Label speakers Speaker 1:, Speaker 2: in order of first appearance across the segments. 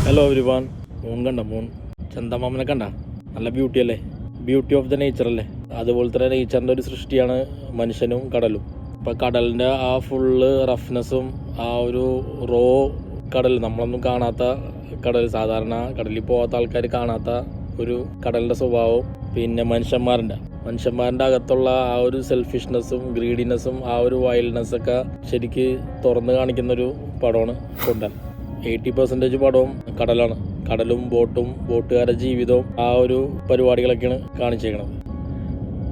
Speaker 1: Hello everyone. Moon ചന്ദമാമനെ കണ്ട? നല്ല beauty അല്ലേ? ബ്യൂട്ടി ഓഫ് ദ നേച്ചർ അല്ലേ? അതുപോലെ തന്നെ നേച്ചറിൻ്റെ ഒരു സൃഷ്ടിയാണ് മനുഷ്യനും കടലും. അപ്പോൾ കടലിൻ്റെ ആ ഫുള്ള് റഫ്നെസ്സും ആ ഒരു റോ കടൽ, നമ്മളൊന്നും കാണാത്ത കടൽ, സാധാരണ കടലിൽ പോകാത്ത ആൾക്കാർ കാണാത്ത ഒരു കടലിൻ്റെ സ്വഭാവവും, പിന്നെ മനുഷ്യന്മാരുടെ അകത്തുള്ള ആ ഒരു സെൽഫിഷ്നെസ്സും ഗ്രീഡിനെസ്സും ആ ഒരു വൈൽഡ്നെസ്സൊക്കെ ശരിക്ക് തുറന്ന് കാണിക്കുന്നൊരു പടമാണ് കൊണ്ടൽ. 80% പടവും കടലാണ്. കടലും ബോട്ടുകാരുടെ ജീവിതവും ആ ഒരു പരിപാടികളൊക്കെയാണ് കാണിച്ചേക്കണത്.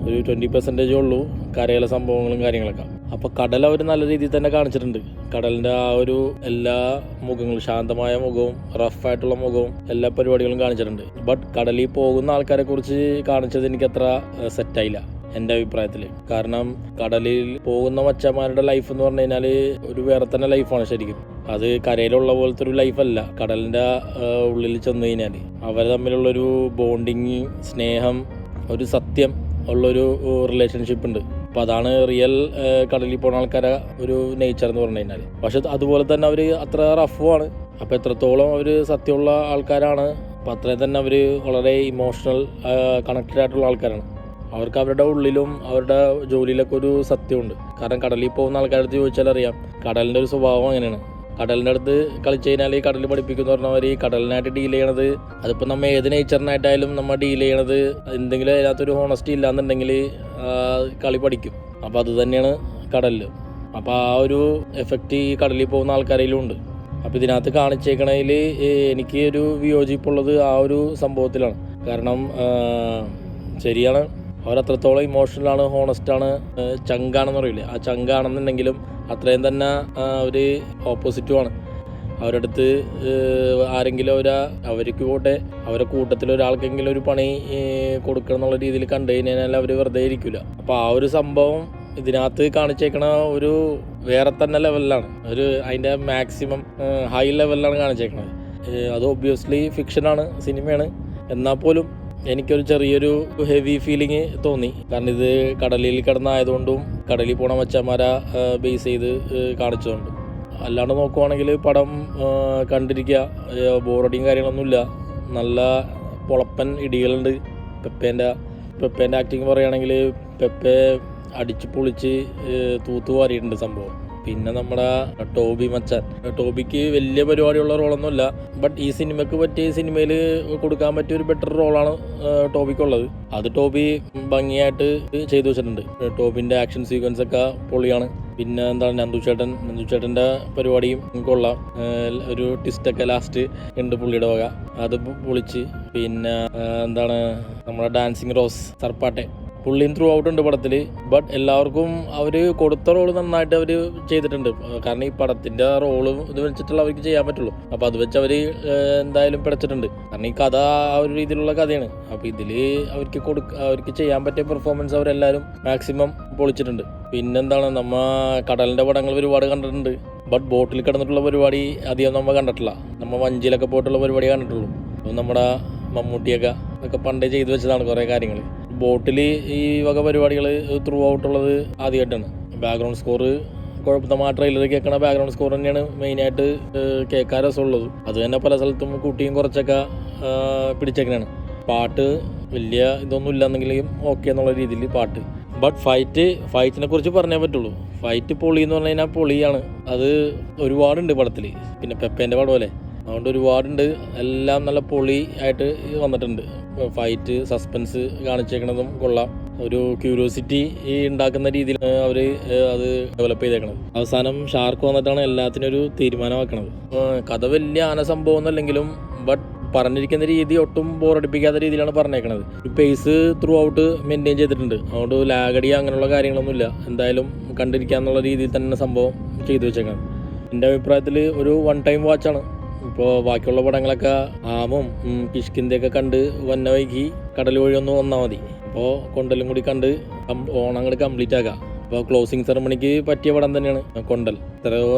Speaker 1: ഒരു 20% ഉള്ളൂ കരയിലെ സംഭവങ്ങളും കാര്യങ്ങളൊക്കെ. അപ്പോൾ കടൽ അവർ നല്ല രീതിയിൽ തന്നെ കാണിച്ചിട്ടുണ്ട്. കടലിൻ്റെ ആ ഒരു എല്ലാ മുഖങ്ങളും, ശാന്തമായ മുഖവും റഫായിട്ടുള്ള മുഖവും എല്ലാ പരിപാടികളും കാണിച്ചിട്ടുണ്ട്. ബട്ട് കടലിൽ പോകുന്ന ആൾക്കാരെ കുറിച്ച് കാണിച്ചത് എനിക്കത്ര സെറ്റായില്ല എൻ്റെ അഭിപ്രായത്തിൽ. കാരണം കടലിൽ പോകുന്ന മച്ചന്മാരുടെ ലൈഫ് എന്ന് പറഞ്ഞു കഴിഞ്ഞാൽ ഒരു വേറെ തന്നെ ലൈഫാണ് ശരിക്കും. അത് കരയിലുള്ള പോലത്തെ ഒരു ലൈഫല്ല. കടലിൻ്റെ ഉള്ളിൽ ചെന്ന് കഴിഞ്ഞാൽ അവർ തമ്മിലുള്ളൊരു ബോണ്ടിങ്, സ്നേഹം, ഒരു സത്യം ഉള്ളൊരു റിലേഷൻഷിപ്പ് ഉണ്ട്. അപ്പോൾ അതാണ് റിയൽ കടലിൽ പോകുന്ന ആൾക്കാരെ ഒരു നേച്ചർ എന്ന് പറഞ്ഞു കഴിഞ്ഞാൽ. പക്ഷെ അതുപോലെ തന്നെ അവർ അത്ര റഫുമാണ്. അപ്പോൾ എത്രത്തോളം അവർ സത്യമുള്ള ആൾക്കാരാണ്, അപ്പോൾ അത്രയും തന്നെ അവർ വളരെ ഇമോഷണൽ കണക്റ്റഡ് ആയിട്ടുള്ള ആൾക്കാരാണ്. അവർക്ക് അവരുടെ ഉള്ളിലും അവരുടെ ജോലിയിലൊക്കെ ഒരു സത്യമുണ്ട്. കാരണം കടലിൽ പോകുന്ന ആൾക്കാരുടെ അടുത്ത് ചോദിച്ചാൽ അറിയാം കടലിൻ്റെ ഒരു സ്വഭാവം അങ്ങനെയാണ്. കടലിൻ്റെ അടുത്ത് കളിച്ചു കഴിഞ്ഞാൽ ഈ കടലിൽ പഠിപ്പിക്കുന്ന പറഞ്ഞവർ ഈ കടലിനായിട്ട് ഡീൽ ചെയ്യണത്, അതിപ്പോൾ നമ്മൾ ഏത് നേച്ചറിനായിട്ടായാലും നമ്മൾ ഡീൽ ചെയ്യണത് എന്തെങ്കിലും അതിനകത്തൊരു ഹോണസ്റ്റി ഇല്ലാന്നുണ്ടെങ്കിൽ കളി പഠിക്കും. അപ്പോൾ അത് തന്നെയാണ് കടലിൽ. അപ്പോൾ ആ ഒരു എഫക്റ്റ് ഈ കടലിൽ പോകുന്ന ആൾക്കാരിലും ഉണ്ട്. അപ്പോൾ ഇതിനകത്ത് കാണിച്ചേക്കണതിൽ എനിക്ക് ഒരു വിയോജിപ്പുള്ളത് ആ ഒരു സംഭവത്തിലാണ്. കാരണം ശരിയാണ്, അവരത്രത്തോളം ഇമോഷണലാണ്, ഹോണസ്റ്റാണ്, ചങ്കാണെന്ന് പറയില്ലേ, ആ ചങ്കാണെന്നുണ്ടെങ്കിലും അത്രയും തന്നെ അവർ ഓപ്പോസിറ്റുമാണ്. അവരുടെ അടുത്ത് ആരെങ്കിലും അവർക്ക് പോട്ടെ, അവരുടെ കൂട്ടത്തിൽ ഒരാൾക്കെങ്കിലും ഒരു പണി കൊടുക്കണം എന്നുള്ള രീതിയിൽ കണ്ടു കഴിഞ്ഞാൽ അവർ വെറുതെ ഇരിക്കില്ല. അപ്പോൾ ആ ഒരു സംഭവം ഇതിനകത്ത് കാണിച്ചേക്കണ ഒരു വേറെ തന്നെ ലെവലിലാണ്, അതിൻ്റെ മാക്സിമം ഹൈ ലെവലിലാണ് കാണിച്ചേക്കണത്. അത് ഒബ്വിയസ്ലി ഫിക്ഷനാണ്, സിനിമയാണ്. എന്നാൽ പോലും എനിക്കൊരു ചെറിയൊരു ഹെവി ഫീലിംഗ് തോന്നി. കാരണം ഇത് കടലിൽ കിടന്നായതുകൊണ്ടും കടലിൽ പോണ മച്ചന്മാരെ ബേസ് ചെയ്ത് കാണിച്ചതുകൊണ്ടും. അല്ലാണ്ട് നോക്കുവാണെങ്കിൽ പടം കണ്ടിരിക്കുക, ബോറടിയും കാര്യങ്ങളൊന്നുമില്ല. നല്ല പൊളപ്പൻ ഇടികളുണ്ട്. പെപ്പേൻ്റെ ആക്ടിങ് പറയുകയാണെങ്കിൽ പെപ്പെ അടിച്ച് പൊളിച്ച് തൂത്തുവാരിയിട്ടുണ്ട് സംഭവം. പിന്നെ നമ്മുടെ ടോബിക്ക് വലിയ പരിപാടിയുള്ള റോളൊന്നുമില്ല. ബട്ട് ഈ സിനിമയ്ക്ക് പറ്റിയ, സിനിമയിൽ കൊടുക്കാൻ പറ്റിയ ഒരു ബെറ്റർ റോളാണ് ടോബിക്കുള്ളത്. അത് ടോബി ഭംഗിയായിട്ട് ചെയ്തു വെച്ചിട്ടുണ്ട്. ടോബിൻ്റെ ആക്ഷൻ സീക്വൻസ് ഒക്കെ പൊളിയാണ്. പിന്നെ എന്താണ് നന്ദുചേട്ടൻ്റെ പരിപാടിയും കൊള്ളാം. ഒരു ട്വിസ്റ്റൊക്കെ ലാസ്റ്റ് ഉണ്ട് പുള്ളിയുടെ വക, അത് പൊളിച്ച്. പിന്നെ എന്താണ് നമ്മുടെ ഡാൻസിങ് റോസ് സർപ്പാട്ടെ, പുള്ളിയും ത്രൂ ഔട്ട് ഉണ്ട് പടത്തിൽ. ബട്ട് എല്ലാവർക്കും അവർ കൊടുത്ത റോള് നന്നായിട്ട് അവർ ചെയ്തിട്ടുണ്ട്. കാരണം ഈ പടത്തിൻ്റെ റോള് ഇത് വെച്ചിട്ടുള്ള അവർക്ക് ചെയ്യാൻ പറ്റുള്ളൂ. അപ്പോൾ അത് വെച്ച് അവർ എന്തായാലും പിടച്ചിട്ടുണ്ട്. കാരണം ഈ കഥ ആ ഒരു രീതിയിലുള്ള കഥയാണ്. അപ്പോൾ ഇതിൽ അവർക്ക് ചെയ്യാൻ പറ്റിയ പെർഫോമൻസ് അവരെല്ലാവരും മാക്സിമം പൊളിച്ചിട്ടുണ്ട്. പിന്നെന്താണ്, കടലിൻ്റെ പടങ്ങൾ ഒരുപാട് കണ്ടിട്ടുണ്ട്. ബട്ട് ബോട്ടിൽ കിടന്നിട്ടുള്ള പരിപാടി അധികം നമ്മൾ കണ്ടിട്ടില്ല. നമ്മൾ വഞ്ചിയിലൊക്കെ പോയിട്ടുള്ള പരിപാടി കണ്ടിട്ടുള്ളൂ. അപ്പോൾ നമ്മുടെ മമ്മൂട്ടിയൊക്കെ പണ്ടേ ചെയ്തു വെച്ചതാണ് കുറേ കാര്യങ്ങൾ. ബോട്ടിൽ ഈ വക പരിപാടികൾ ത്രൂ ഔട്ടുള്ളത് ആദ്യമായിട്ടാണ്. ബാക്ക്ഗ്രൗണ്ട് സ്കോർ കുഴപ്പമില്ല. ട്രെയിലർ കേൾക്കണ ബാക്ക്ഗ്രൗണ്ട് സ്കോർ തന്നെയാണ് മെയിനായിട്ട് കേൾക്കാൻ രസമുള്ളത്. അത് തന്നെ പല സ്ഥലത്തും കൂട്ടിയും കുറച്ചൊക്കെ പിടിച്ചേക്കണാണ്. പാട്ട് വലിയ ഇതൊന്നും ഇല്ലെന്നെങ്കിലും ഓക്കെ എന്നുള്ള രീതിയിൽ പാട്ട്. ബട്ട് ഫൈറ്റിനെ കുറിച്ച് പറഞ്ഞേ പറ്റുള്ളൂ. ഫൈറ്റ് പൊളി എന്ന് പറഞ്ഞു കഴിഞ്ഞാൽ പൊളിയാണ്. അത് ഒരുപാടുണ്ട് പടത്തിൽ. പിന്നെ പെപ്പേൻ്റെ പടമല്ലേ, അതുകൊണ്ട് ഒരുപാടുണ്ട്. എല്ലാം നല്ല പൊളി ആയിട്ട് വന്നിട്ടുണ്ട്. ഫൈറ്റ്, സസ്പെൻസ് കാണിച്ചേക്കണതും കൊള്ളാം. ഒരു ക്യൂരിയോസിറ്റി ഉണ്ടാക്കുന്ന രീതിയിൽ അവർ അത് ഡെവലപ്പ് ചെയ്തേക്കണത്. അവസാനം ഷാർക്ക് വന്നിട്ടാണ് എല്ലാത്തിനും ഒരു തീരുമാനമാക്കണത്. കഥ വലിയ സംഭവം ഒന്നല്ലെങ്കിലും ബട്ട് പറഞ്ഞിരിക്കുന്ന രീതി ഒട്ടും ബോറടിപ്പിക്കാത്ത രീതിയിലാണ് പറഞ്ഞേക്കണത്. ഒരു പേസ് ത്രൂ ഔട്ട് മെയിൻറ്റെയിൻ ചെയ്തിട്ടുണ്ട്. അതുകൊണ്ട് ലാഗടി അങ്ങനെയുള്ള കാര്യങ്ങളൊന്നുമില്ല. എന്തായാലും കണ്ടിരിക്കാന്നുള്ള രീതിയിൽ തന്നെ സംഭവം ചെയ്തു വെച്ചേക്കണം. എൻ്റെ അഭിപ്രായത്തിൽ ഒരു വൺ ടൈം വാച്ചാണ്. ഇപ്പോൾ ബാക്കിയുള്ള പടങ്ങളൊക്കെ ആമും കിഷ്കിന്തൊക്കെ കണ്ട് വന്ന വൈകി കടൽ വഴി ഒന്ന് വന്നാൽ മതി. അപ്പോൾ കൊണ്ടലും കൂടി കണ്ട് ഓണങ്ങൾ കംപ്ലീറ്റ് ആക്കാം. അപ്പോൾ ക്ലോസിങ് സെറമണിക്ക് പറ്റിയ പടം തന്നെയാണ് കൊണ്ടൽ. എത്രയോ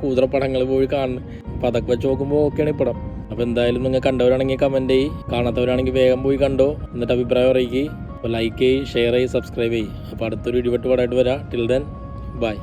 Speaker 1: കൂതറ പടങ്ങൾ പോയി കാണുന്നു. അപ്പോൾ അതൊക്കെ വെച്ച് നോക്കുമ്പോൾ ഓക്കെയാണ് ഈ പടം. അപ്പോൾ എന്തായാലും നിങ്ങൾ കണ്ടവരാണെങ്കിൽ കമൻറ്റ് ചെയ്യ്, കാണാത്തവരാണെങ്കിൽ വേഗം പോയി കണ്ടോ, എന്നിട്ട് അഭിപ്രായം അറിയിക്കുക. അപ്പോൾ ലൈക്ക് ചെയ്യ്, ഷെയർ ചെയ്യ്, സബ്സ്ക്രൈബ് ചെയ്യ്. അപ്പോൾ അടുത്തൊരു ഇടിവെട്ട് പടമായിട്ട് വരാം. Till then bye.